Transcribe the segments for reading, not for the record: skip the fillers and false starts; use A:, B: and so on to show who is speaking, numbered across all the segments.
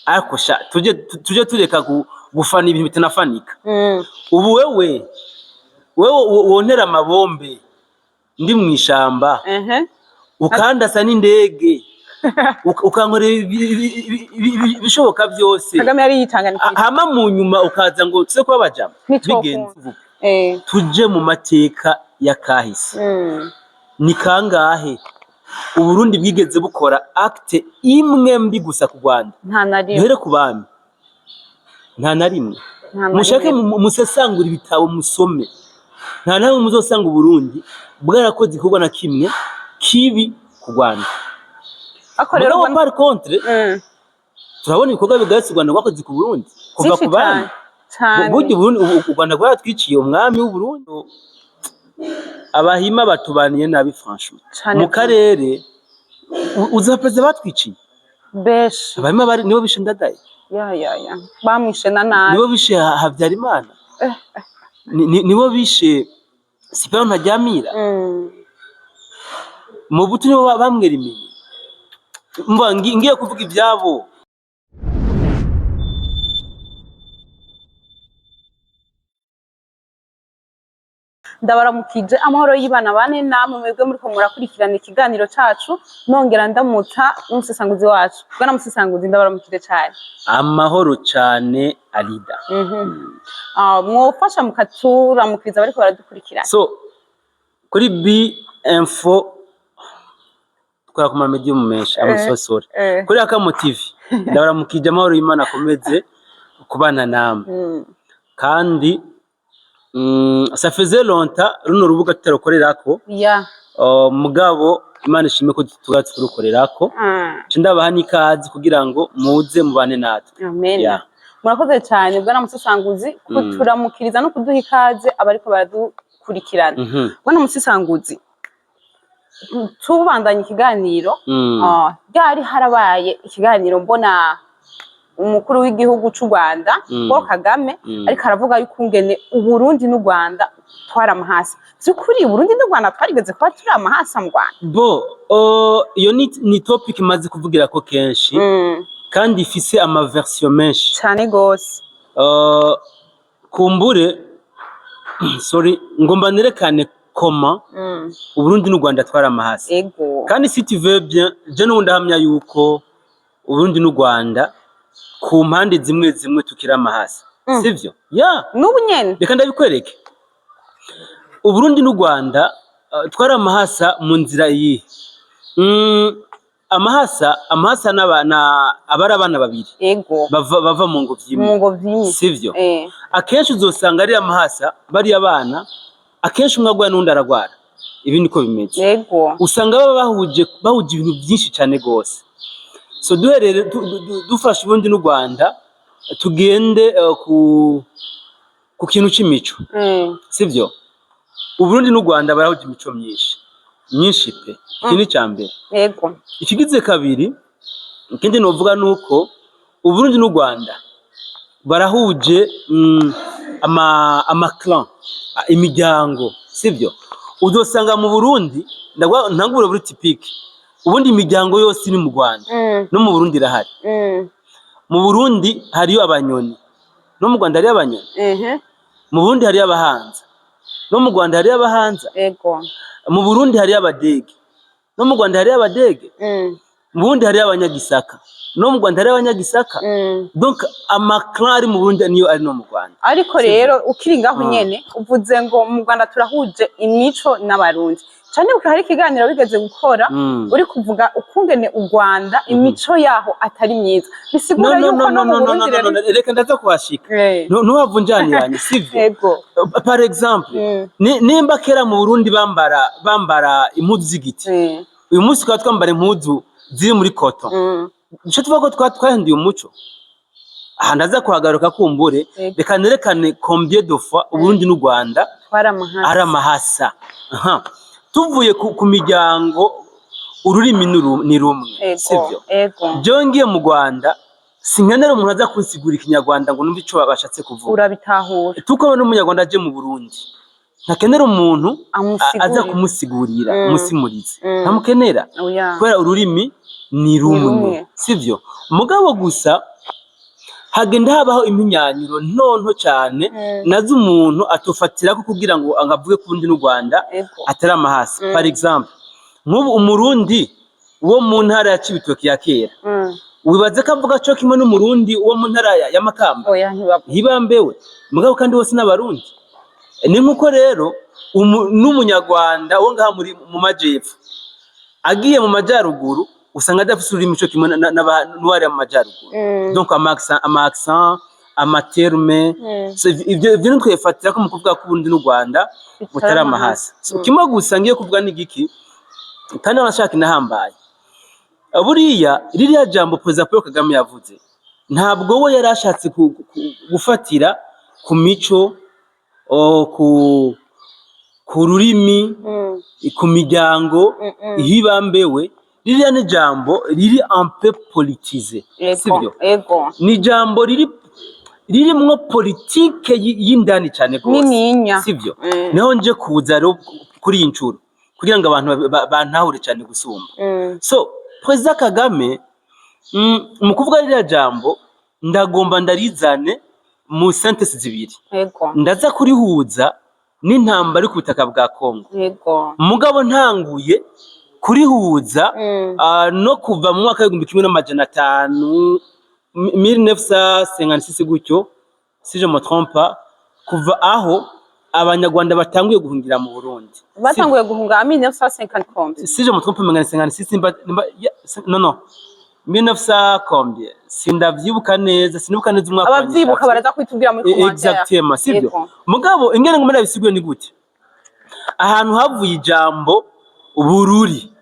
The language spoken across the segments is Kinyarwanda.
A: ariko sha tuje tureka gufana ibintu bitanafanika. Ubu wewe wontera amabombe ndi mwishamba ukandasa n'indege ukankorera ibishoboka byose
B: Kagame yari yitanganiye
A: hama mu nyuma ukaza ngo tse ko abajama bigenze tuje mu mateka ya kahise. Ni kangahe Uburundi bwigeze bukora acte imwe mbi gusa ku Rwanda?
B: Nta na rimwe.
A: Duhere ku bami, nta na rimwe. Mushake musesangura ibitabo musome, nta nawe muzosanga Uburundi bwarakoze igikorwa na kimwe kibi ku Rwanda. Rero par contre turabona ibikorwa bigatse u Rwanda rwakoze ku Burundi kuva ku bami. Burya u Rwanda rwaratwiciye umwami w'u Burundi. Abahima batubaniye nabi franchement mu karere. Uzapeze batwiciye
B: beshe
A: abahima bari nibo bishe Ndadaye
B: bamwishe na nabi,
A: nibo bishe Habyarimana, nibo bishe Sipero Ntaryamira, mu butu nibo bamwera iminyi. Mba ngiye kuvuga ibyabo.
B: Ndabaramukije amahoro y'ibana bane namwe mwebwe muri ko murakurikirana ikiganiro cacu, nongera ndamutsa n'umusesanguzi wacu. Bwana musesanguzi ndabaramukije cyane.
A: Amahoro cyane Alida.
B: Mwofasha mukaturamukiriza bariko baradukurikirana.
A: So kuri B-Info tukora ku ma medium menshi amusosore kuri Akamo TV. Ndabaramukije amahoro y'Imana akomeze kubana namwe. Kandi ça faisait longtemps runo rubuga tutarukorerako mugabo Imana ishime ko tugatse turukorerako. Ndabaha n'ikazi kugira ngo muze mubane natwe.
B: Amen. Murakoze cyane bwana musesanguzi kuturamukiriza no kuduha ikaze abariko baradukurikirana. Bwana musesanguzi tubandanye ikiganiro byari harabaye ikiganiro mbona umukuru w'igihugu c'u Rwanda Paul Kagame ariko aravuga yuko ngene Uburundi n'u Rwanda twaramahasa. Byukuri Uburundi n'u Rwanda twarigeze kuba turi amahasa mu Rwanda?
A: Iyo ni topic maze kuvugira ko kenshi kandi ifise ama version menshi
B: cyane gose.
A: Kumbure sorry ngomba nerekane koma Uburundi n'u Rwanda twaramahasa. Kandi si tu veux bien je n'undahamya yuko Uburundi n'u Rwanda ku mpande zimwe zimwe tukira amahasa, sivyo?
B: N'ubu nyene
A: reka ndabikwereke. Uburundi n'u Rwanda twara amahasa mu nzira iyi. Amahasa abari abana babiri bava mu ngo vyimwe, sivyo? Akenshi uzosanga ari amahasa bari abana, akenshi umwe agwa n'undi aragwara. Ibi niko bimeze. Usanga baba bahuje ibintu byinshi cyane gose. So duherere dufasha Uburundi n'u Rwanda tugende ku kintu c'imico, sivyo? Uburundi n'u Rwanda barahuje imico myinshi pe. Ikindi cyambere ikigize kabiri, ikindi novuga nuko Uburundi n'u Rwanda barahuje clan, imiryango, sivyo? Uzosanga mu Burundi ntangure buri typique ubundi imiryango yose iri mu Rwanda no mu Burundi irahari. Mu Burundi hariyo Abanyoni, no mu Rwanda hariyo Abanyoni. Mu Burundi hariyo Abahanza, no mu Rwanda hariyo Abahanza. Mu Burundi hariyo Abadege, no mu Rwanda hariyo Abadege. Mu Burundi hariyo Abanyagisaka, no mu Rwanda hariyo Abanyagisaka. Donc amaclan ari mu Burundi niyo ari no mu Rwanda. Ariko
B: rero ukiri ngaho nyene uvuze ngo mu Rwanda turahuje imico n'Abarundi. Cyane uko hari ikiganiro bigeze gukora uri kuvuga ukungene u Rwanda imico yaho atari myiza. Bisigura yuko no mu Burundi
A: reka ndaza kuhashika. Ntuhavunjaniranye, sivyo? Par exemple nimba kera mu Burundi bambara impuzu z'igiti, uyu munsi kwa twambara impuzu ziri muri koto. Cyo tuvuga ko twahinduye umuco. Aha ndaza kuhagaruka kumbure reka nerekane combien de fois Uburundi n'u Rwanda ari amahasa. Tuvuye ku miryango ururimi ni rumwe, sivyo? Jongiye mu Rwanda sinkenera umuntu aza kunsigura ikinyarwanda ngo numve ico bashatse kuvuga.
B: Urabitahura.
A: Tuko n'umunyarwanda aje mu Burundi ntakenera umuntu aza kumusigurira umusimurizi ntamukenera kubera ururimi ni rumwe sivyo mugabo gusa hagenda habaho impinyanyiro ntonto cyane nazo umuntu atofatira ko kugira ngo angavuge kundi n'u Rwanda atari amahasa par exemple nk'ubu umurundi wo mu ntara ya Cibitoke ya kera wibaze ko avuga cyo kimwe n'umurundi wo mu ntara ya Makamba hibambewe mugabo kandi bose n'abarundi ni nkuko rero n'umunyarwanda wo ngaha muri mu majepfo agiye mu majyaruguru usanga adafite ururimi cyo kimwe n'uwari mu majyaruguru donc amaccent amaterme ibyo ntitwefatira ko mu kuvuga ko ubundi n'u Rwanda butari amahasa kimwe gusa ngiye kuvuga n'igiki kandi abashaka inahambaye buriya ririya jambo Perezida Paul Kagame yavuze ntabwo we yari ashatse gufatira ku mico ku rurimi ku miryango ihibambewe ririya ni jambo riri un peu politisé sibyo ni jambo ririmwo politike y'indani cyane gose sibyo niho nje kuza rero kuri iyi ncuro kugira ngo abantu bantahure cyane gusumba so Perezida Kagame mu kuvuga ririya jambo ndagomba ndarizane mu sentence zibiri ndaza kurihuza n'intambara ku butaka bwa Kongo mugabo ntanguye kurihuza no kuva mu mwaka w'igihumbi kimwe n'amajana 1956 gutyo si je me trompe kuva aho abanyarwanda batanguye guhungira mu Burundi
B: batanguye guhunga 1950
A: si je me trompe 1956 non 1900 combien sindavyibuka neza sinibuka neza umwaka
B: abavyibuka baraza kwitubwira muri commentaire
A: exactement sibyo mugabo ingene ngomera bisiguye ni gute ahantu havuye ijambo bururi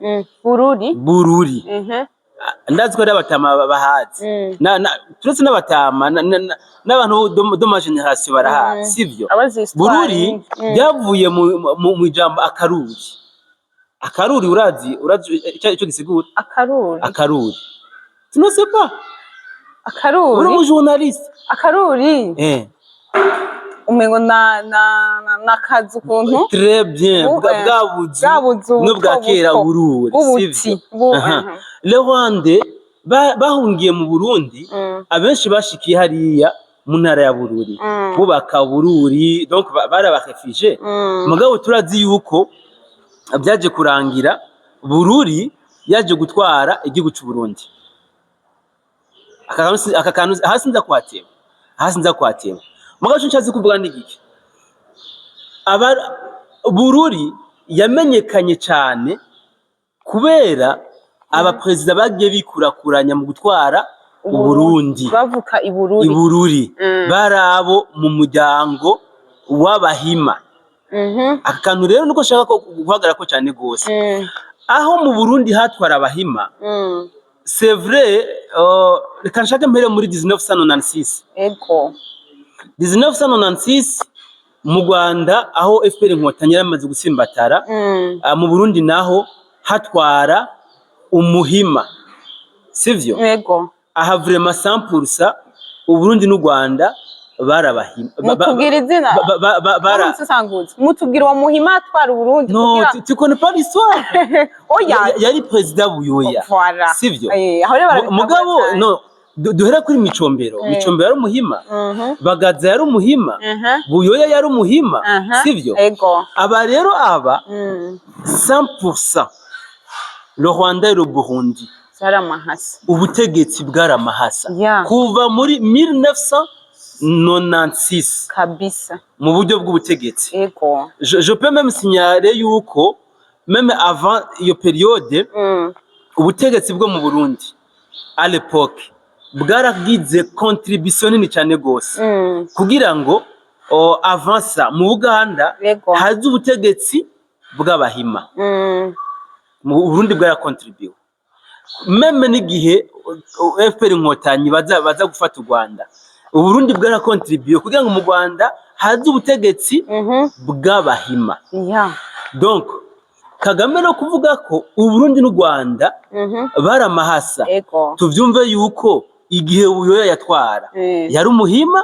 A: bururi ndazi ko ari abatama bahazi turetse n'abatama n'abantu do ma generation barahazi sivyo bururi byavuye mu ijambo akaruri urazi icyo gisigura akaruri tu ne sais pas
B: akaruri
A: uri journaliste
B: akaruri umengo na kazu kuntu
A: très bien bwabuzu no bwakera bururi sivyo le Rwanda bahungiye mu Burundi abenshi bashikiye hariya mu ntara ya Bururi bubaka Bururi donc barabafishije mugabo turazi yuko byaje kurangira Bururi yaje gutwara igihugu cy'u Burundi akakantu hasi nza kwatema mugabo cyo ncazi kuvuga ndigiki Bururi yamenyekanye cyane kubera abaperezida bagiye bikurakuranya mu gutwara Uburundi
B: bavuka
A: Ibururi barabo mu muryango w'abahima akantu rero nuko shaka guhagara ko cyane gose aho mu Burundi hatwara abahima c'est vrai reka nshaka mbere muri 1996 1996 mu Rwanda aho FPR Inkotanyi yaramaze gutsimbatara mu Burundi naho hatwara umuhima sivyo aha vraiment 100% Uburundi n'u Rwanda barabahima
B: mutugira izina mutugira uwo muhima atwara Uburundi
A: no tu connais pas l'histoire oya yari president Buyoya sivyo mugabo no duhera kuri Micombero yari umuhima Bagaza yari umuhima Buyoya yari umuhima sivyo aba rero aba 100% le Rwanda et le Burundi ubutegetsi bwaramahasa kuva muri 1996
B: kabisa
A: mu buryo bw'ubutegetsi je peux même signaler yuko même avant iyo période ubutegetsi bwo mu Burundi à l'époque bwaragize contribution nini cyane gose kugira ngo avansa mu Uganda hazi ubutegetsi bw'abahima mu Burundi bwarakontribuye meme n'igihe FPR Inkotanyi baza gufata u Rwanda Uburundi bwarakontribuye kugira ngo mu Rwanda hazi ubutegetsi bw'abahima donc Kagame no kuvuga ko Uburundi n'u Rwanda baramahasa tuvyumve yuko igihe Buyoya yatwara yari umuhima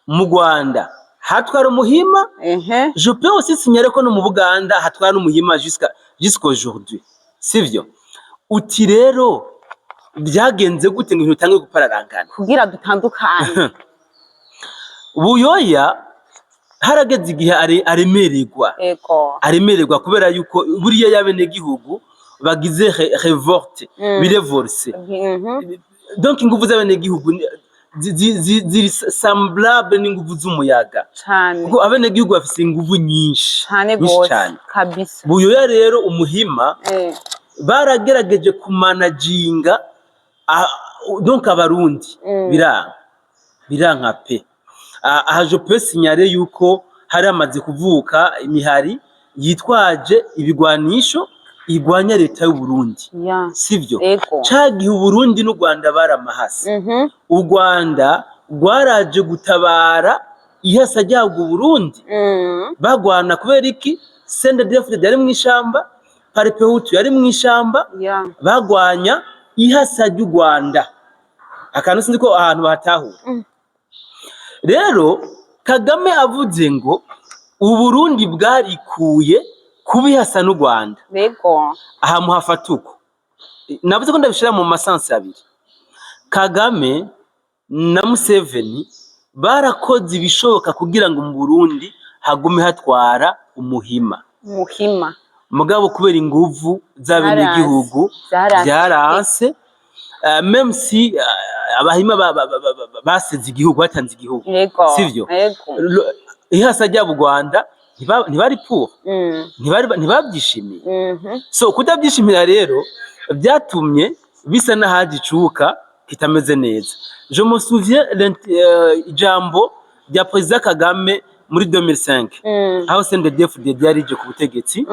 A: mu Rwanda hatwara umuhima. Je peux aussi signaler ko no mu Buganda hatwara umuhima jusqu'aujourd'hui, sivyo? Uti rero byagenze gute ngo utange gupararangana
B: kugira dutandukanye?
A: Buyoya harageze igihe aremererwa kubera yuko buriya yabene gihugu bagize revolte birevolse. Donc inguvu z'abene gihugu ziri semblable n'inguvu z'umuyaga kuko abene gihugu bafise inguvu nyinshi cyane
B: kabisa.
A: Buyoya rero umuhima baragerageje kumanaginga donc abarundi biranka pe. Aha je peux signaler yuko hari amaze kuvuka imihari yitwaje ibigwanisho igwanya leta y'u Burundi, sivyo? Cagihe u Burundi n'u Rwanda baramahasa, u Rwanda rwaraje gutabara ihasa ryabwo Burundi, bagwana kubera iki? CNDD-FDD yari mw'ishamba, Parpehutu yari mw'ishamba, bagwanya ihasa ry'u Rwanda. Akantu sinzi ko ahantu bahatahura. Rero Kagame avuze ngo u Burundi bwarikuye kubihasa n'u Rwanda. Aha muhafata uko. Navuze ko ndabishira mu masansi abiri. Kagame na Museveni barakoze ibishoboka kugira ngo mu Burundi hagume hatwara umuhima. Mugabo kubera inguvu z'abene gihugu byaranse, même si abahima basize igihugu batanze igihugu, sivyo? Ihasa rya Rwanda ntibari pour, ntibabyishimiye. So kutabyishimira rero byatumye bisa nahaje icuka kitameze neza. Je me souviens ijambo rya President Kagame muri 2005 aho CNDD-FDD yarije ku butegetsi.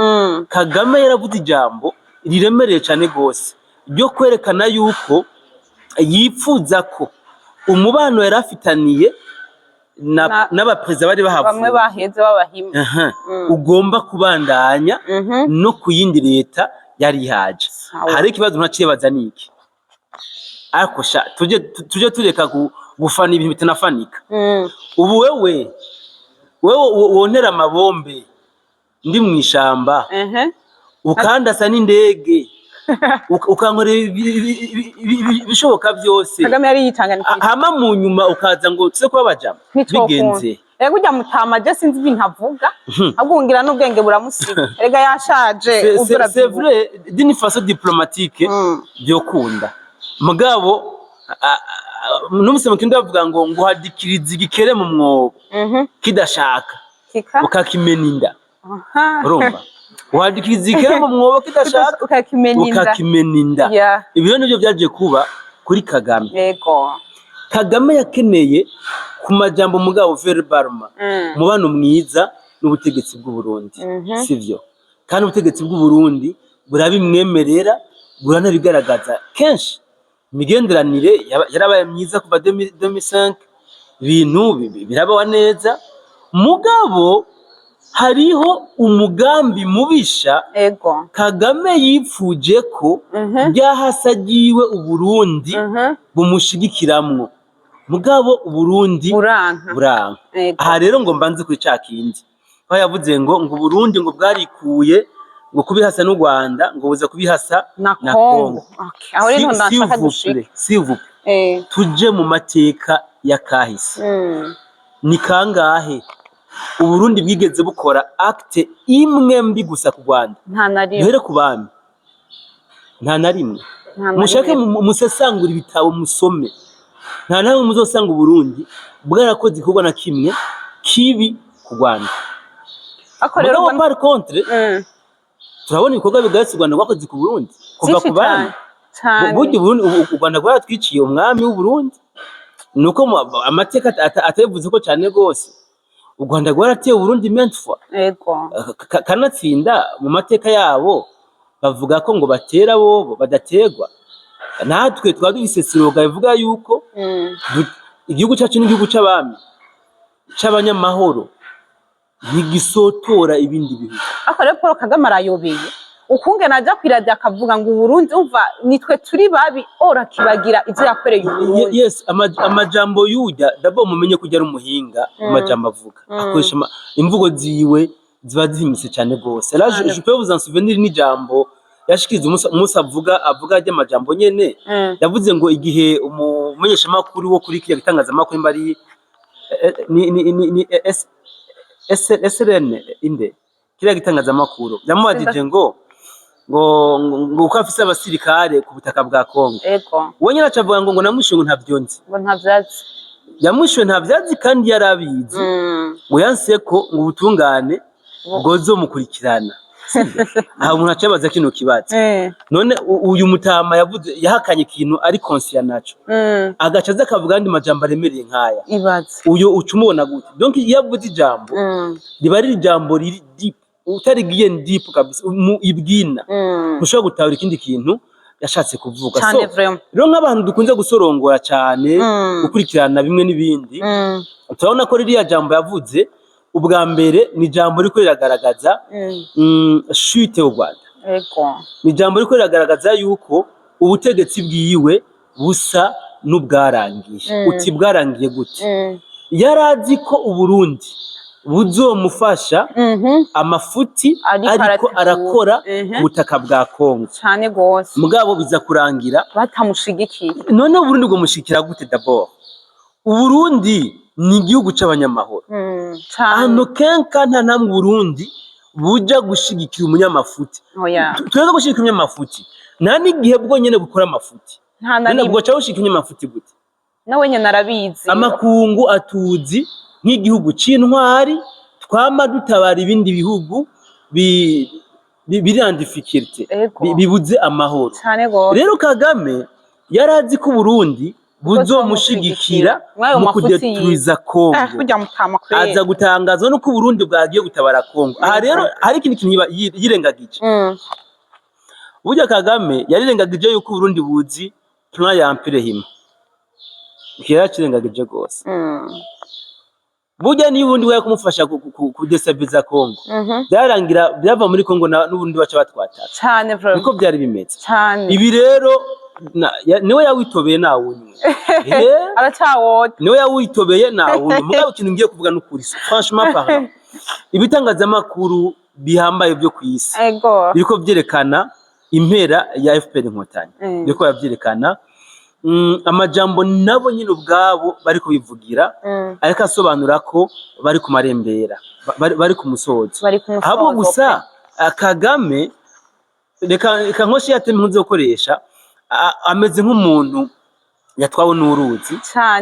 A: Kagame yaravuze ijambo riremereye cyane gose ryo kwerekana yuko yipfuza ko umubano yari afitaniye n'abaperezida bari bahavuye
B: bamwe baheze babahima
A: ugomba kubandanya no ku yindi leta yari ihaje. Hari ikibazo ntacibaza niki, ariko tuje tureka gufana ibintu bitanafanika. Ubu wewe wontera amabombe ndi mw'ishamba ukandasa n'indege ukankorera ibishoboka byose,
B: Kagame yari yitanganije
A: hama mu nyuma ukaza ngo tse kuba bajama bigenze.
B: Rego ujya mutama je sinzi ibintu avuga agungira n'ubwenge buramusiga. Rega yashaje uzura
A: c'est vrai d'une façon diplomatique byokunda. Mugabo n'umusemo kindi bavuga ngo hadikiriza igikere mu mwobo kidashaka ukakimena inda. Urumva? Wadikiriza igikere mu mwobo kidashaka ukakimena inda. Ibyo nibyo byaje kuba kuri Kagame. Kagame yakeneye ku majambo mugabo verbalma mubano mwiza n'ubutegetsi bw'u Burundi, sivyo? Kandi ubutegetsi bw'u Burundi burabimwemerera, buranabigaragaza kenshi. Imigenderanire yarabaye myiza kuva 2005, ibintu birabaho neza. Mugabo hariho umugambi mubisha Kagame yipfuje ko byahasagiwe u Burundi bumushigikiramwo, mugabo u Burundi buranka. Aha rero ngo mbanze kuri cakindi aho yavuze ngo u Burundi ngo bwarikuye ngo kubihasa n'u Rwanda ngo buza kubihasa na Kongo.
B: Aho rero ndashaka gushika
A: tuje mu mateka ya kahise. Ni kangahe u Burundi bwigeze bukora acte imwe mbi gusa ku Rwanda? Duhere ku bami, nta na rimwe. Mushake musesangura ibitabo musome, nta nawe muzosanga u Burundi bwarakoze igikorwa na kimwe kibi ku Rwanda. Mugabo par contre turabona ibikorwa bigayitse u Rwanda rwakoze ku Burundi kuva ku bami. Burya u Rwanda rwaratwiciye umwami w'u Burundi, nuko amateka atavuze ko cyane gose. U Rwanda rwarateye u Burundi maintes fois. Kanatsinda mu mateka yabo bavuga ko ngo batera bo badategwa. Natwe twadufise siroga bivuga yuko igihugu cyacu n'igihugu c'abami c'abanyamahoro ntigisotora ibindi bihugu.
B: Ako rero Paul Kagame arayobeye ukungena aja kwiradiyo akavuga ngo Burundi umva nitwe turi babi ora kibagira ivyo yakoreye Burundi.
A: Yes, amajambo yujya dabo mumenye kujya ari umuhinga amajambo avuga akoresha imvugo ziwe ziba zihimise cyane gose. Là je peux vous en souvenir n'ijambo yashikiza umunsi avuga ajya amajambo nyene yavuze ngo igihe umumenyesha makuru wo kuri kiya gitangaza makuru mbari ni SRN inde kiriya gitangaza makuru yamubajije ngo uko afise abasirikare ku butaka bwa Kongo. Wonyine acavuga ngo namwishe ngo ntavyonzi
B: ngo ntavyazi
A: yamwishe ntavyazi kandi yarabizi ngo yanse ko ngo ubutungane bwozo mukurikirana. Aho umuntu acabaza kino kibazo none uyu mutama yavuze yahakanye ikintu ari conscient naco agaca aza akavuga andi majambo aremereye nkaya
B: ibaze
A: uyo ucumubona gute. Donc yavuze ijambo riba ari ijambo riri deep utarigiye deep kabisa ibwina ushobora gutahura ikindi kintu yashatse kuvuga. So rero nk'abantu dukunze gusorongora cyane gukurikirana bimwe n'ibindi turabona ko ririya jambo yavuze ubwa mbere ni jambo riko riragaragaza chute y'u Rwanda. Ni jambo riko riragaragaza yuko ubutegetsi bwiwe busa n'ubwarangiye. Uti bwarangiye gute? Yarazi ko Uburundi buzomufasha amafuti ariko arakora ku butaka bwa Kongo
B: cyane gose
A: mugabo biza kurangira
B: batamushigikiye.
A: None Uburundi bwo mushikira gute? D'abord Uburundi ni igihugu c'abanyamahoro hano kenka nta namwe Burundi buja gushigikira umunyamafuti. Tureza gushigikira umunyamafuti nta n'igihe bwo nyene bukora amafuti none bwo ca gushigikira umunyamafuti gute?
B: Nawe nyene arabizi
A: amakungu atuzi nk'igihugu c'intwari twama dutabara ibindi bihugu biri en difficulté bibuze amahoro. Rero Kagame yarazi ko Burundi buzomushigikira mu kudetruiza Kongo. Aza gutangaza no ko Burundi bwagiye gutabara Kongo. Aha rero hari ikintu yirengagije. Burya Kagame yarirengagije yuko Burundi buzi plan ya Empire hima. Kira kirengagije gose. Burya ni Burundi we kumufasha kudestabiliza Kongo. Byarangira byava muri Kongo n'ubundi baca batwata.
B: Cyane bro.
A: Niko byari bimeze.
B: Cyane.
A: Ibi rero niwe yawitobeye nawunywe.
B: Aracawota.
A: Niwe yawitobeye nawunywe. Mugabo ikintu ngiye kuvuga n'ukuri. Franchement parlant. Ibitangazamakuru bihambaye byo kwisi. Biriko byerekana impera ya FPR Inkotanyi. Biriko bavyerekana amajambo nabo nyine ubwabo bari kubivugira ariko asobanura ko bari ku marembera bari ku musozo. Abo gusa Kagame reka nkoshi yatemye nkunze gukoresha ameze nk'umuntu yatwawe n'uruzi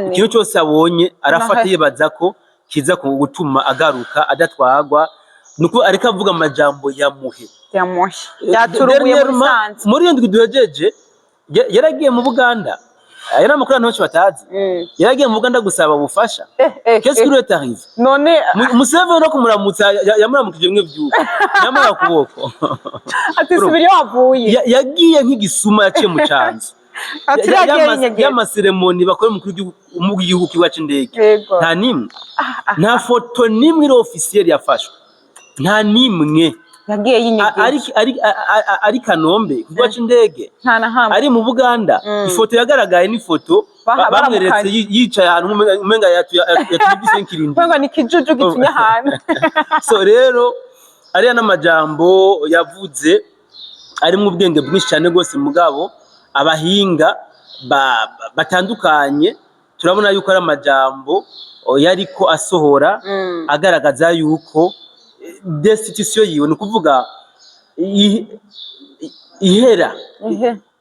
A: ikintu cyose abonye arafata yibaza ko kiza gutuma agaruka adatwagwa nuko ariko avuga amajambo yamuhe
B: yaturubuye muri sanze.
A: Muri iyo ndwi duhejeje yaragiye mu Buganda aya namakuru ntoki batazi yaragiye mu Buganda gusaba ubufasha. Qu'est-ce qui lui est arrivé?
B: None
A: Museveni no kumuramutsa yamuramukije bimwe byuko nyamara kuboko
B: ati subiri wavuye
A: yagiye nk'igisuma yaciye mu canzu y'amaseremoni bakora mu gihugu kiwacu indege nta nimwe nta foto nimwe iri officiel yafashwe nta nimwe
B: yagiye yinyegeje
A: ari Kanombe kiwacu indege ari mu Buganda. Ifoto yagaragaye ni foto bamweretse yicaye ahantu umenga yatubise nkirindi
B: ngo ni kijuju gitinya ahantu.
A: So rero ariya n'amajambo yavuze ari mu ubwenge bwinshi cyane gose mugabo abahinga batandukanye turabona yuko ari amajambo yariko asohora agaragaza yuko destitution yiwe nukuvuga ihera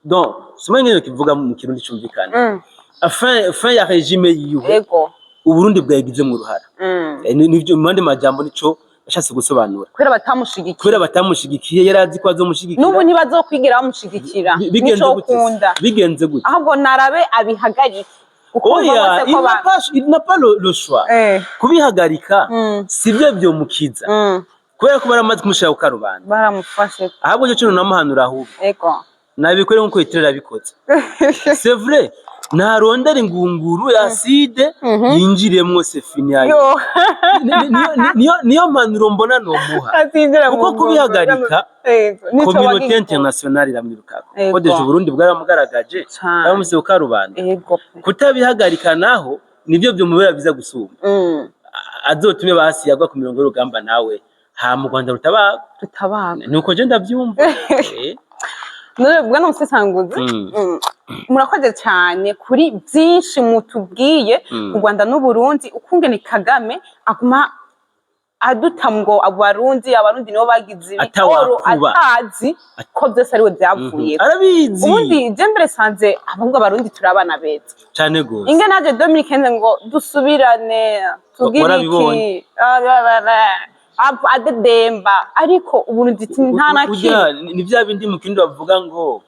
A: donc simanye kivuga mu kirundi cyumvikana fin ya regime yiwe Uburundi bwagize mu ruhara nivyo mande majambo nico yashatse gusobanura kubera batamushigikiye yarazi ko azomushigikira
B: n'ubu ntibazokwigira bamushigikira
A: bigenze gute
B: ahubwo narabe abihagarike.
A: Oya, il n'a pas le choix. Kubihagarika sivyo byo mukiza. Kubera ko baramaze kumushira ku karubanda.
B: Baramufashe.
A: Ahubwo cyo namuhanura ahubwo. Nabikore nkuko yitirira bikoze. C'est vrai. narondera ingunguru ya acide yinjiremwo sefini yayo. Niyo mpanuro mbona nomuha kuko kubihagarika communauté internationale iramwirukako ko deje Burundi bwaramugaragaje bamusize ukarubanda kutabihagarika naho nivyo byomubera biza gusuma azotume basi yagwa ku mirongo y'urugamba nawe ha mu Rwanda rutabaga nuko je ndavyumva
B: none bwana Musesanguzi murakoze cyane kuri byinshi mutubwiye ku Rwanda n'u Burundi ukungene Kagame aguma aduta ngo abarundi nibo bagize ibitoro atazi ko byose ariwe byavuye
A: arabizi
B: ubundi je mbere sanze ahubwo abarundi turabana beza
A: cyane gose
B: inge naje 2015 ngo dusubirane tugire iki adedemba ariko Uburundi nta nakiri
A: ni bya bindi mu kindi bavuga ngo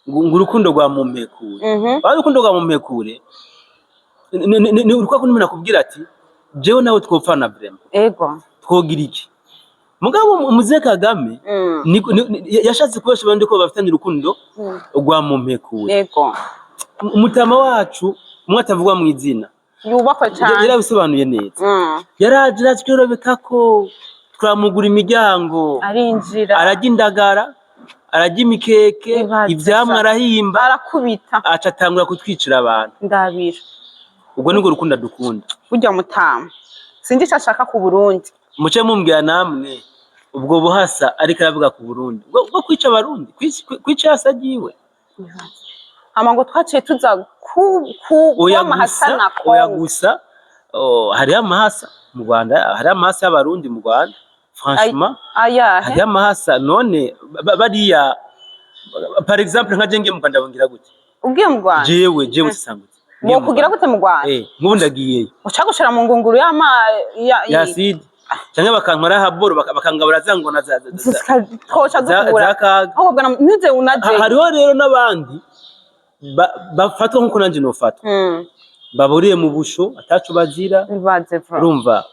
A: urukundo rwa mumpekure urukundo rwa mumpekure ni urukwa kundi nakubwira ati jewe nawe twopfana vraiment
B: ego
A: twogira iki mugabo umuze Kagame yashatse kubesha bandi ko bafitanye urukundo rwa mumpekure
B: ego
A: umutama wacu umwe atavugwa mu izina
B: yubakwa cyane
A: yarabisobanuye neza yaraje atwerobeka ko twamugura imiryango
B: arinjira
A: arajya indagara arajya imikeke ivyamwa arahimba
B: arakubita
A: aca atangura kutwicira abantu
B: ndabira
A: ubwo niko rukunda dukunda
B: burya mutama sinzi icyo ashaka ku Burundi
A: muce mumbwira namwe ubwo buhasa ariko aravuga ku Burundi bwo kwica abarundi kwica yasagiwe
B: ngo twaciye tuza ku amahasa na Kongo
A: oya gusa hari amahasa mu Rwanda hari amahasa y'abarundi mu Rwanda franchement hari amahasa none bariya par exemple nka jenge mu Rwanda bongira gute
B: ubwiye mu Rwanda
A: jewe Sangutse
B: mo kugira gute mu Rwanda
A: nk'ubu ndagiyeyo
B: ucagushira mu ngunguru
A: ya acide cyangwa bakankora haboro bakangabura zangona za
B: aho bwana nize unaje
A: hariho rero n'abandi bafatwa nkuko nanje nofatwa baburiye mu busho atacu bazira urumva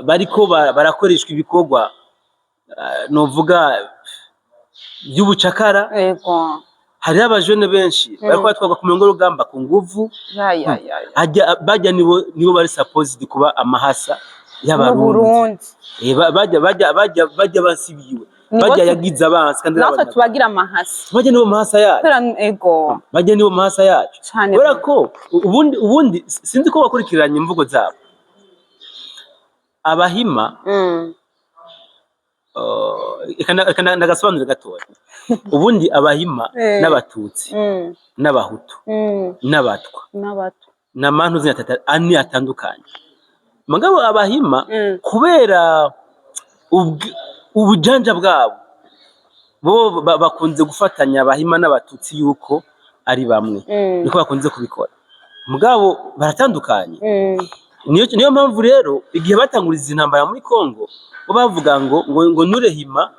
A: bariko barakoreshwa ibikorwa novuga by'ubucakara
B: yego
A: hari abajene benshi bariko batwaga ku mirongo y'urugamba ku nguvu bajya nibo bari supposed kuba amahasa y'abarundi bajya basibiwe bajya yagiza abansi kandi
B: natwe tubagira amahasa
A: bajya nibo mahasa yacu
B: ego
A: bajya nibo mahasa yacu kubera ko ubundi sinzi ko bakurikiranye imvugo zabo abahima ndagasobanurira gatoya ubundi abahima n'abatutsi n'abahutu n'abatwa n'amantu ane atandukanye mugabo abahima kubera ubujanja bwabo bo bakunze gufatanya abahima n'abatutsi yuko ari bamwe niko bakunze kubikora mugabo baratandukanye niyo mpamvu rero igihe batanguriza intambara muri Kongo bo bavuga ngo nurehima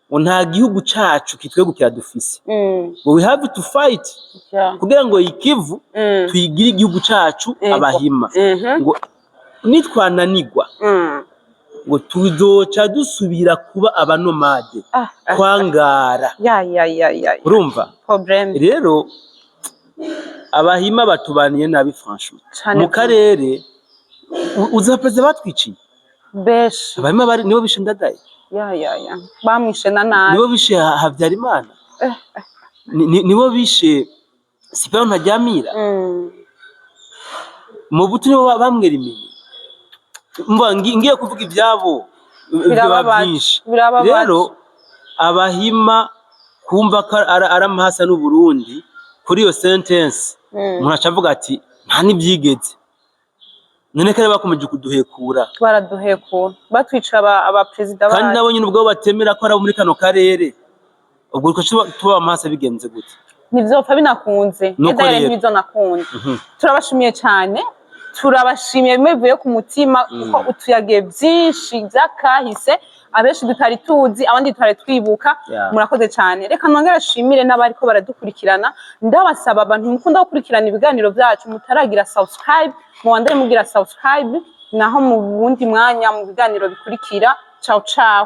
A: ngo nta gihugu cacu kitwegukira dufise ngo we have to fight kugira ngo ikivu tuyigire igihugu cacu abahima ngo nitwananigwa ngo tuzoca dusubira kuba abanomade kwangara urumva rero abahima batubaniye nabi franchement mu karere uzapereza batwiciye
B: beshi
A: abahima nibo bishe Ndadaye
B: bamwishe na nabi
A: nibo bishe Habyarimana nibo bishe Sipero Ntaryamira mu butu nibo bamwera iminyi ngiye kuvuga ibyabo byinshi rero abahima kumva ko ari amahasa n'u Burundi kuri iyo sentence umuntu acavuga ati nta nibyigeze none kare bakomeje kuduhekura
B: baraduhekura batwica abaperezida
A: kandi nabo nyine ubwo batemera ko ari muri kano karere ubwo tuba amahasa bigenze gute
B: ntivyopfa binakunze edere ntibizo nakunze turabashimiye cyane turabashimiye bivuye ku mutima kuko utuyagiye byinshi byakahise abenshi tutari tuzi abandi tutari twibuka murakoze cyane reka nongere ashimire n'abariko baradukurikirana ndabasaba abantu mukunda gukurikirana ibiganiro byacu mutaragira subscribe muwandere mugira subscribe naho mu bundi mwanya mu biganiro bikurikira ciao ciao